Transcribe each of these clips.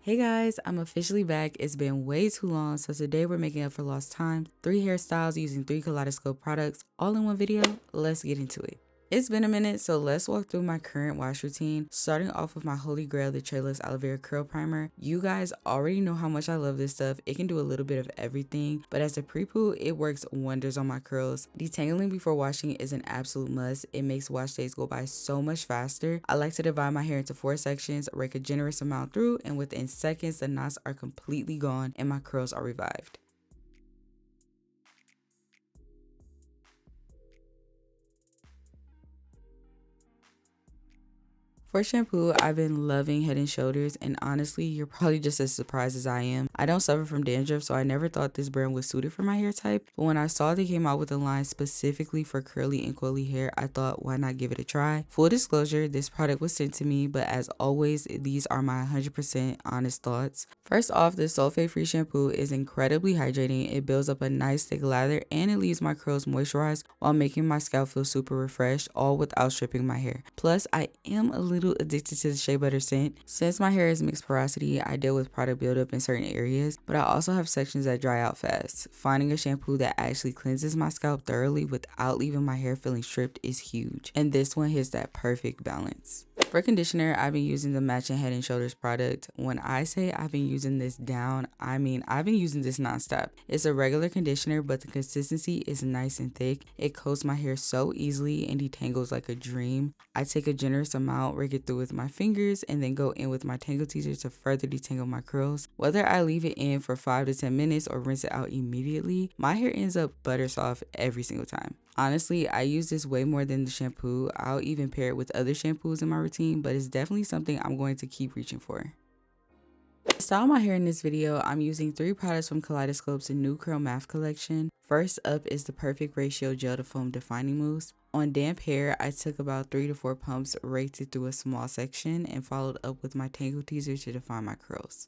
Hey guys, I'm officially back. It's been way too long, so today we're making up for lost time. 3 hairstyles using 3 Kaleidoscope products, all in one video. Let's get into it. It's been a minute, so let's walk through my current wash routine, starting off with my holy grail, the Trailless Aloe Vera Curl Primer. You guys already know how much I love this stuff. It can do a little bit of everything, but as a pre-poo, it works wonders on my curls. Detangling before washing is an absolute must. It makes wash days go by so much faster. I like to divide my hair into 4 sections, rake a generous amount through, and within seconds, the knots are completely gone and my curls are revived. For shampoo, I've been loving Head and Shoulders, and honestly, you're probably just as surprised as I am. I don't suffer from dandruff, so I never thought this brand was suited for my hair type, but when I saw they came out with a line specifically for curly and coily hair, I thought, why not give it a try? Full disclosure, this product was sent to me, but as always, these are my 100% honest thoughts. First off, this sulfate-free shampoo is incredibly hydrating. It builds up a nice thick lather, and it leaves my curls moisturized while making my scalp feel super refreshed, all without stripping my hair. Plus, I am a little addicted to the shea butter scent. Since my hair is mixed porosity, I deal with product buildup in certain areas, but I also have sections that dry out fast. Finding a shampoo that actually cleanses my scalp thoroughly without leaving my hair feeling stripped is huge, and this one hits that perfect balance. For conditioner, I've been using the matching Head and Shoulders product. When I say I've been using this down, I mean I've been using this nonstop. It's a regular conditioner, but the consistency is nice and thick. It coats my hair so easily and detangles like a dream. I take a generous amount, rake it through with my fingers, and then go in with my tangle teaser to further detangle my curls. Whether I leave it in for 5 to 10 minutes or rinse it out immediately, my hair ends up butter soft every single time. Honestly, I use this way more than the shampoo. I'll even pair it with other shampoos in my routine, but it's definitely something I'm going to keep reaching for. To style my hair in this video, I'm using 3 products from Kaleidoscope's new Curl Math collection. First up is the Perfect Ratio Gel to Foam Defining Mousse. On damp hair, I took about 3 to 4 pumps, raked it through a small section, and followed up with my tangle teaser to define my curls.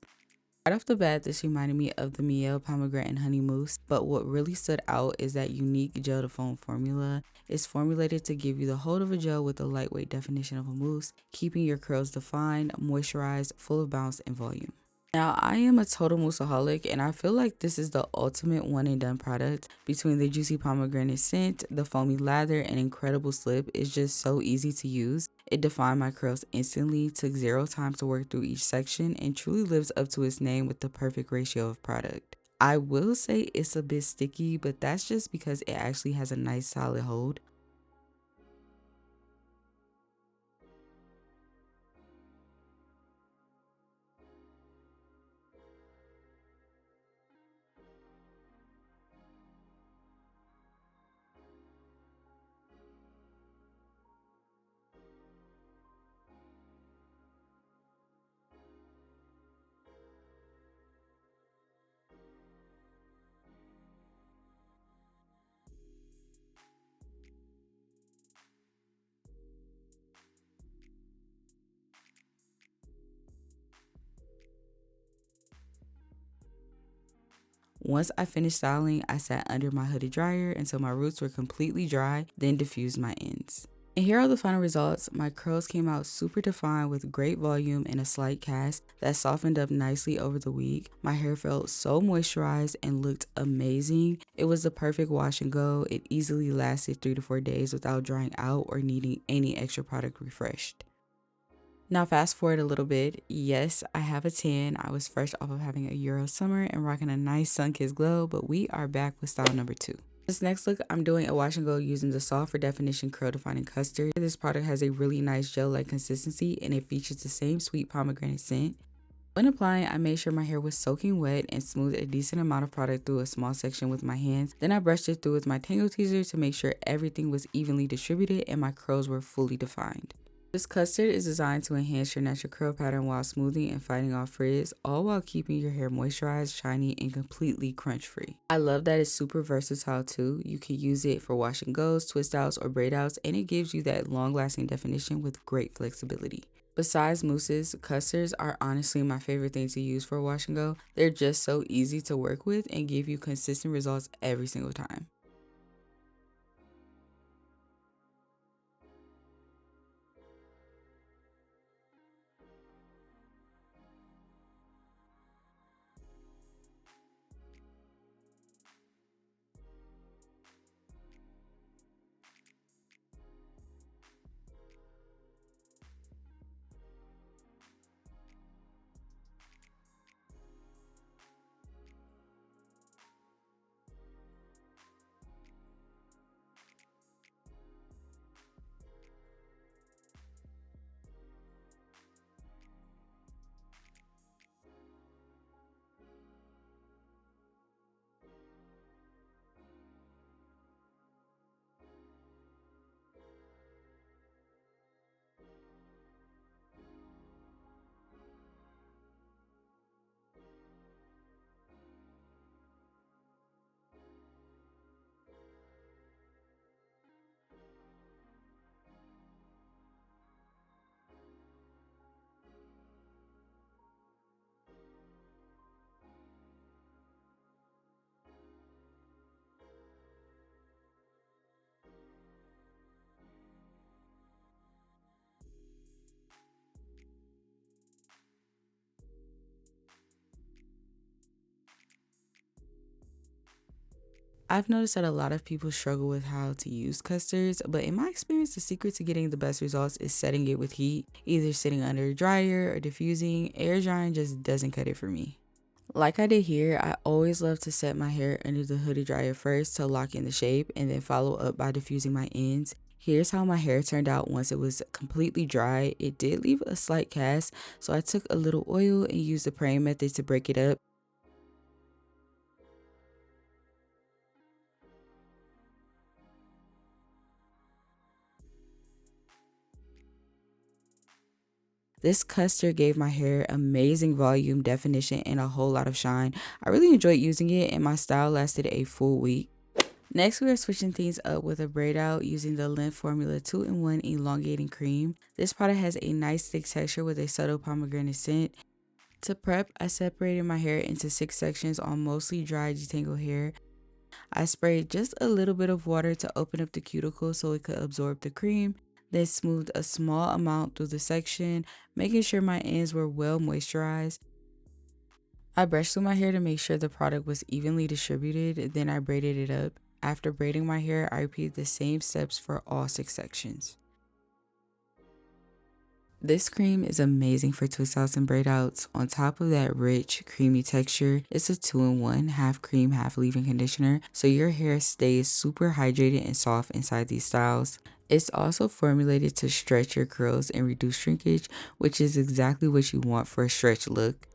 Right off the bat, this reminded me of the Miel Pomegranate and Honey Mousse, but what really stood out is that unique gel to foam formula. It's formulated to give you the hold of a gel with the lightweight definition of a mousse, keeping your curls defined, moisturized, full of bounce and volume. Now, I am a total moussaholic, and I feel like this is the ultimate one and done product. Between the juicy pomegranate scent, the foamy lather, and incredible slip, it's just so easy to use. It defined my curls instantly, took 0 time to work through each section, and truly lives up to its name with the perfect ratio of product. I will say it's a bit sticky, but that's just because it actually has a nice solid hold. Once I finished styling, I sat under my hooded dryer until my roots were completely dry, then diffused my ends. And here are the final results. My curls came out super defined with great volume and a slight cast that softened up nicely over the week. My hair felt so moisturized and looked amazing. It was the perfect wash and go. It easily lasted 3 to 4 days without drying out or needing any extra product refreshed. Now fast forward a little bit. Yes, I have a tan. I was fresh off of having a Euro summer and rocking a nice sun-kissed glow, but we are back with style number 2. This next look, I'm doing a wash and go using the Soft for Definition Curl Defining Custard. This product has a really nice gel-like consistency and it features the same sweet pomegranate scent. When applying, I made sure my hair was soaking wet and smoothed a decent amount of product through a small section with my hands. Then I brushed it through with my tangle teaser to make sure everything was evenly distributed and my curls were fully defined. This custard is designed to enhance your natural curl pattern while smoothing and fighting off frizz, all while keeping your hair moisturized, shiny, and completely crunch free. I love that it's super versatile too. You can use it for wash and goes, twist outs, or braid outs, and it gives you that long lasting definition with great flexibility. Besides mousses, custards are honestly my favorite thing to use for wash and go. They're just so easy to work with and give you consistent results every single time. I've noticed that a lot of people struggle with how to use custards, but in my experience, the secret to getting the best results is setting it with heat, either sitting under a dryer or diffusing. Air drying just doesn't cut it for me. Like I did here, I always love to set my hair under the hooded dryer first to lock in the shape and then follow up by diffusing my ends. Here's how my hair turned out once it was completely dry. It did leave a slight cast, so I took a little oil and used the praying method to break it up. This custard gave my hair amazing volume, definition, and a whole lot of shine. I really enjoyed using it and my style lasted a full week. Next, we are switching things up with a braid out using the Length Formula 2-in-1 Elongating Cream. This product has a nice thick texture with a subtle pomegranate scent. To prep, I separated my hair into 6 sections on mostly dry detangled hair. I sprayed just a little bit of water to open up the cuticle so it could absorb the cream, then smoothed a small amount through the section, making sure my ends were well moisturized. I brushed through my hair to make sure the product was evenly distributed, then I braided it up. After braiding my hair, I repeated the same steps for all 6 sections. This cream is amazing for twist outs and braid outs. On top of that rich, creamy texture, it's a 2-in-1, half cream, half leave-in conditioner, so your hair stays super hydrated and soft inside these styles. It's also formulated to stretch your curls and reduce shrinkage, which is exactly what you want for a stretch look.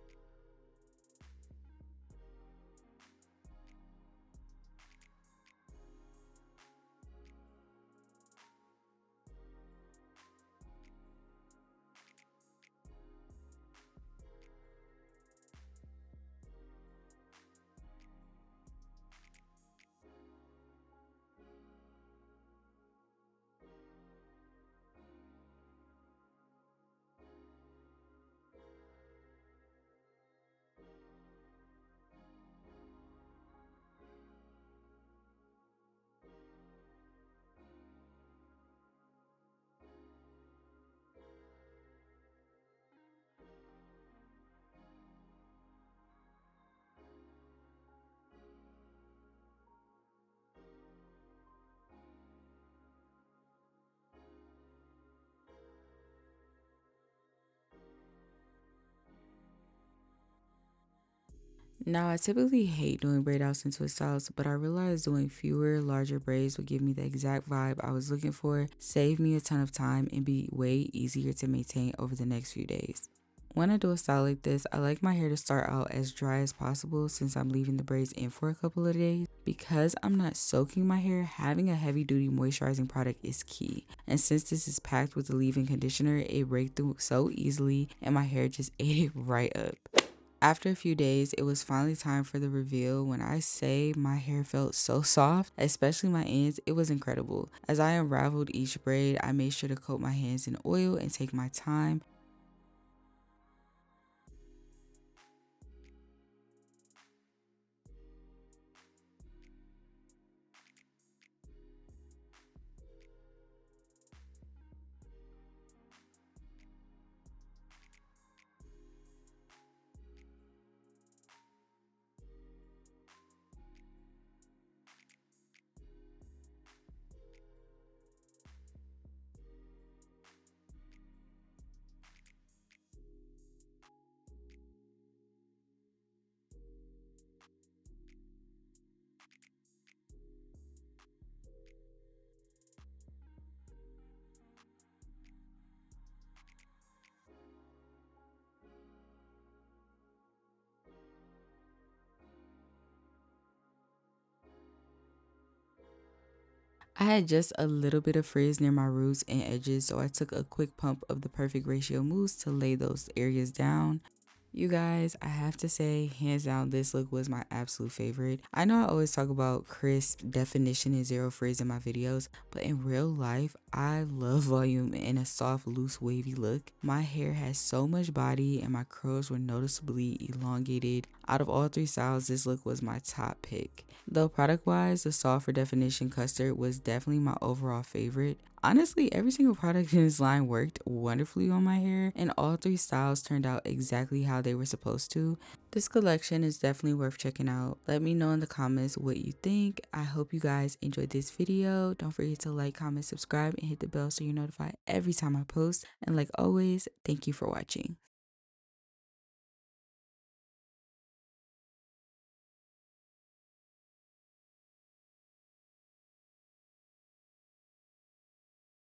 Now, I typically hate doing braid outs and twist outs, but I realized doing fewer, larger braids would give me the exact vibe I was looking for, save me a ton of time, and be way easier to maintain over the next few days. When I do a style like this, I like my hair to start out as dry as possible since I'm leaving the braids in for a couple of days. Because I'm not soaking my hair, having a heavy duty moisturizing product is key. And since this is packed with the leave-in conditioner, it breaks through so easily and my hair just ate it right up. After a few days, it was finally time for the reveal. When I say my hair felt so soft, especially my ends, it was incredible. As I unraveled each braid, I made sure to coat my hands in oil and take my time. I had just a little bit of frizz near my roots and edges, so I took a quick pump of the perfect ratio mousse to lay those areas down. You guys, I have to say, hands down, this look was my absolute favorite. I know I always talk about crisp definition and zero frizz in my videos, but in real life, I love volume and a soft, loose, wavy look. My hair has so much body and my curls were noticeably elongated. Out of all 3 styles, this look was my top pick. Though product wise, the soft for definition custard was definitely my overall favorite. Honestly, every single product in this line worked wonderfully on my hair, and all three styles turned out exactly how they were supposed to. This collection is definitely worth checking out. Let me know in the comments what you think. I hope you guys enjoyed this video. Don't forget to like, comment, subscribe, and hit the bell so you're notified every time I post. And like always, thank you for watching.